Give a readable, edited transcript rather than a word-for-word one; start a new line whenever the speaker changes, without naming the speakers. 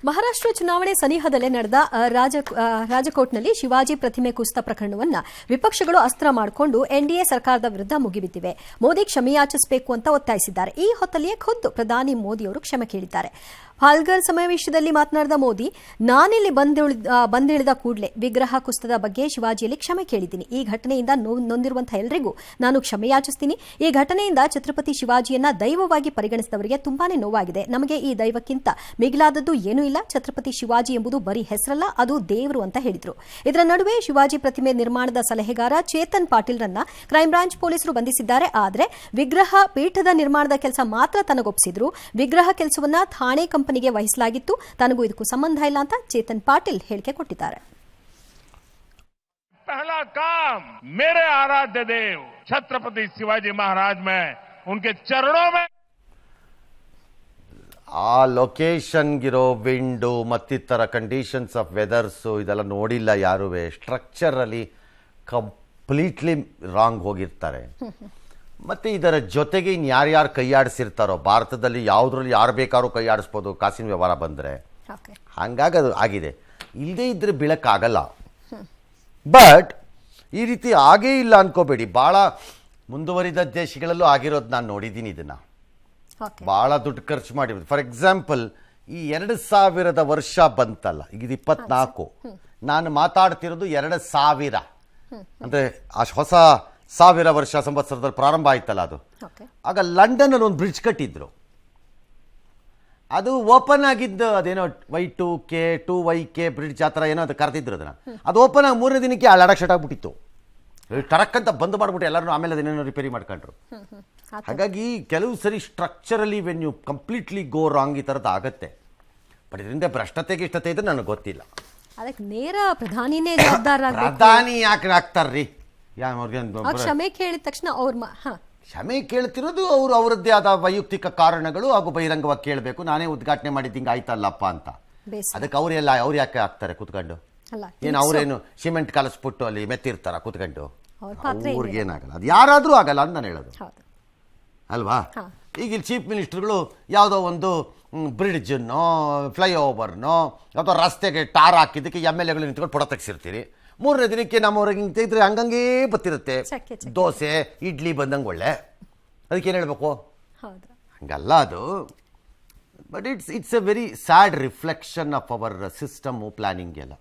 ಮಹಾರಾಷ್ಟ್ರ ಚುನಾವಣೆ ಸನಿಹದಲ್ಲೇ ನಡೆದ ರಾಜಕೋಟ್ನಲ್ಲಿ ಶಿವಾಜಿ ಪ್ರತಿಮೆ ಕುಸಿತ ಪ್ರಕರಣವನ್ನ ವಿಪಕ್ಷಗಳು ಅಸ್ತ್ರ ಮಾಡಿಕೊಂಡು ಎನ್ಡಿಎ ಸರ್ಕಾರದ ವಿರುದ್ಧ ಮುಗಿಬಿದ್ದಿವೆ. ಮೋದಿ ಕ್ಷಮೆಯಾಚಿಸಬೇಕು ಅಂತ ಒತ್ತಾಯಿಸಿದ್ದಾರೆ. ಈ ಹೊತ್ತಲ್ಲಿಯೇ ಖುದ್ದು ಪ್ರಧಾನಿ ಮೋದಿ ಅವರು ಕ್ಷಮೆ ಕೇಳಿದ್ದಾರೆ. ಪಾಲ್ಘರ್ ಸಮಾವೇಶದಲ್ಲಿ ಮಾತನಾಡಿದ ಮೋದಿ, ನಾನಿಲ್ಲಿ ಬಂದಿಳಿದ ಕೂಡಲೇ ವಿಗ್ರಹ ಕುಸಿತದ ಬಗ್ಗೆ ಶಿವಾಜಿಯಲ್ಲಿ ಕ್ಷಮೆ ಕೇಳಿದ್ದೀನಿ. ಈ ಘಟನೆಯಿಂದ ನೊಂದಿರುವಂತಹ ಎಲ್ಲರಿಗೂ ನಾನು ಕ್ಷಮೆಯಾಚಿಸ್ತೀನಿ. ಈ ಘಟನೆಯಿಂದ ಛತ್ರಪತಿ ಶಿವಾಜಿಯನ್ನ ದೈವವಾಗಿ ಪರಿಗಣಿಸಿದವರಿಗೆ ತುಂಬಾನೇ ನೋವಾಗಿದೆ. ನಮಗೆ ಈ ದೈವಕ್ಕಿಂತ ಮಿಗಿಲಾದದ್ದು ಏನೂ ಇಲ್ಲ. ಛತ್ರಪತಿ ಶಿವಾಜಿ ಎಂಬುದು ಬರೀ ಹೆಸರಲ್ಲ, ಅದು ದೇವರು ಅಂತ ಹೇಳಿದ್ರು. ಇದರ ನಡುವೆ ಶಿವಾಜಿ ಪ್ರತಿಮೆ ನಿರ್ಮಾಣದ ಸಲಹೆಗಾರ ಚೇತನ್ ಪಾಟೀಲ್ರನ್ನ ಕ್ರೈಂ ಬ್ರಾಂಚ್ ಪೊಲೀಸರು ಬಂಧಿಸಿದ್ದಾರೆ. ಆದರೆ ವಿಗ್ರಹ ಪೀಠದ ನಿರ್ಮಾಣದ ಕೆಲಸ ಮಾತ್ರ ತನಗೊಪ್ಪಿಸಿದ್ರು. ವಿಗ್ರಹ ಕೆಲಸವನ್ನ ಥಾಣೆ ಕಂಪನಿಗೆ ವಹಿಸಲಾಗಿತ್ತು. ತನಗೂ ಇದಕ್ಕೂ ಸಂಬಂಧ ಇಲ್ಲ ಅಂತ ಚೇತನ್ ಪಾಟೀಲ್ ಹೇಳಿಕೆ ಕೊಟ್ಟಿದ್ದಾರೆ.
पहला काम मेरे आराध्य देव छत्रपति शिवाजी महाराज में उनके चरणों में
ಆ ಲೊಕೇಶನ್ಗಿರೋ ವಿಂಡು ಮತ್ತಿತರ ಕಂಡೀಷನ್ಸ್ ಆಫ್ ವೆದರ್ಸು ಇದೆಲ್ಲ ನೋಡಿಲ್ಲ ಯಾರುವೆ. ಸ್ಟ್ರಕ್ಚರಲ್ಲಿ ಕಂಪ್ಲೀಟ್ಲಿ ರಾಂಗ್ ಹೋಗಿರ್ತಾರೆ. ಮತ್ತು ಇದರ ಜೊತೆಗೆ ಇನ್ನು ಯಾರ್ಯಾರು ಕೈಯಾಡಿಸಿರ್ತಾರೋ, ಭಾರತದಲ್ಲಿ ಯಾವುದ್ರಲ್ಲಿ ಯಾರು ಬೇಕಾದ್ರೂ ಕೈಯಾಡಿಸ್ಬೋದು ಕಾಸಿನ ವ್ಯವಹಾರ ಬಂದರೆ. ಹಾಗಾಗಿ ಅದು ಆಗಿದೆ. ಇಲ್ಲದೇ ಇದ್ದರೆ ಬೀಳಕ್ಕಾಗಲ್ಲ. ಬಟ್ ಈ ರೀತಿ ಆಗೇ ಇಲ್ಲ ಅನ್ಕೋಬೇಡಿ. ಭಾಳ ಮುಂದುವರಿದ ದೇಶಗಳಲ್ಲೂ ಆಗಿರೋದು ನಾನು ನೋಡಿದ್ದೀನಿ. ಇದನ್ನು ಭಾಳ ದುಡ್ಡು ಖರ್ಚು ಮಾಡಿರೋದು. ಫಾರ್ ಎಕ್ಸಾಂಪಲ್, ಈ 2000 ವರ್ಷ ಬಂತಲ್ಲ, ಈಗ ಇದು 24. ನಾನು ಮಾತಾಡ್ತಿರೋದು 2000 ಅಂದರೆ ಆ ಹೊಸ 1000 ವರ್ಷ ಸಂವತ್ಸರದಲ್ಲಿ ಪ್ರಾರಂಭ ಆಯ್ತಲ್ಲ ಅದು. ಆಗ ಲಂಡನ್ನಲ್ಲಿ ಒಂದು ಬ್ರಿಡ್ಜ್ ಕಟ್ಟಿದ್ರು. ಅದು ಓಪನ್ ಆಗಿದ್ದು, ಅದೇನೋ Y2K 2YK ಬ್ರಿಡ್ಜ್ ಆ ಥರ ಏನೋ ಅದು ಕರೆದಿದ್ರು ಅದನ್ನು. ಅದು ಓಪನ್ ಆಗಿ 3ನೇ ದಿನಕ್ಕೆ ಆ ಲಡಕ್ ಶಟ್ ಆಗಿಬಿಟ್ಟಿತ್ತು. ಟರಕ್ಕಂತ ಬಂದ್ ಮಾಡಿಬಿಟ್ಟು ಎಲ್ಲರೂ ಆಮೇಲೆ ಅದೇನೇನೋ ರಿಪೇರಿ ಮಾಡ್ಕೊಂಡ್ರು. ಹಾಗಾಗಿ ಕೆಲವು ಸರಿ structurally when you completely go wrong ಈ ಥರದ್ದು ಆಗತ್ತೆ. ಬಟ್ ಇದರಿಂದ ಭ್ರಷ್ಟತೆಗೆ ಇಷ್ಟತೆ ಇದ್ರೆ ನನಗೆ ಗೊತ್ತಿಲ್ಲ.
ಅದಕ್ಕೆ ನೇರ ಪ್ರಧಾನಿನೇ ಜವಾಬ್ದಾರ.
ಪ್ರಧಾನಿ ಯಾಕೆ ಆಗ್ತಾರ್ರಿ?
ಕ್ಷಮೆ ಕೇಳಿದ ತಕ್ಷಣ
ಕ್ಷಮೆ ಕೇಳ್ತಿರೋದು ಅವರು ಅವರದ್ದೇ ಆದ ವೈಯಕ್ತಿಕ ಕಾರಣಗಳು ಹಾಗೂ ಬಹಿರಂಗವಾಗಿ ಕೇಳಬೇಕು. ನಾನೇ ಉದ್ಘಾಟನೆ ಮಾಡಿದ್ದಿಂಗೆ ಆಯ್ತಲ್ಲಪ್ಪ ಅಂತ. ಅದಕ್ಕೆ ಅವ್ರು ಯಾಕೆ ಆಗ್ತಾರೆ ಕೂತ್ಕೊಂಡು? ಏನು ಅವರೇನು ಸಿಮೆಂಟ್ ಕಲಸ್ಬಿಟ್ಟು ಅಲ್ಲಿ ಮೆತ್ತಿರ್ತಾರ ಕೂತ್ಕೊಂಡು? ಅವ್ರಿಗೇನಾಗಲ್ಲ, ಅದು ಯಾರಾದರೂ ಆಗಲ್ಲ ಅಂತ ನಾನು ಹೇಳೋದು ಅಲ್ವಾ. ಈಗ ಇಲ್ಲಿ ಚೀಫ್ ಮಿನಿಸ್ಟರ್ಗಳು ಯಾವುದೋ ಒಂದು ಬ್ರಿಡ್ಜನ್ನೋ ಫ್ಲೈಓವರ್ನೋ ಅಥವಾ ರಸ್ತೆಗೆ ಟಾರ್ ಹಾಕಿದ್ದಕ್ಕೆ MLAಗಳು ನಿಂತ್ಕೊಂಡು ಫೋಟೋ ತೆಗೆಸಿರ್ತೀರಿ. 3ನೇ ದಿನಕ್ಕೆ ನಮ್ಮವ್ರಿಗೆ ಹಿಂಗೆ ತೆಗೆದ್ರೆ ಹಂಗಂಗೇ ಬತ್ತಿರುತ್ತೆ. ದೋಸೆ ಇಡ್ಲಿ ಬಂದಂಗೆ ಒಳ್ಳೆ. ಅದಕ್ಕೇನು ಹೇಳಬೇಕು? ಹಂಗಲ್ಲ ಅದು. But it's a very sad reflection of our system planning ಎಲ್ಲ.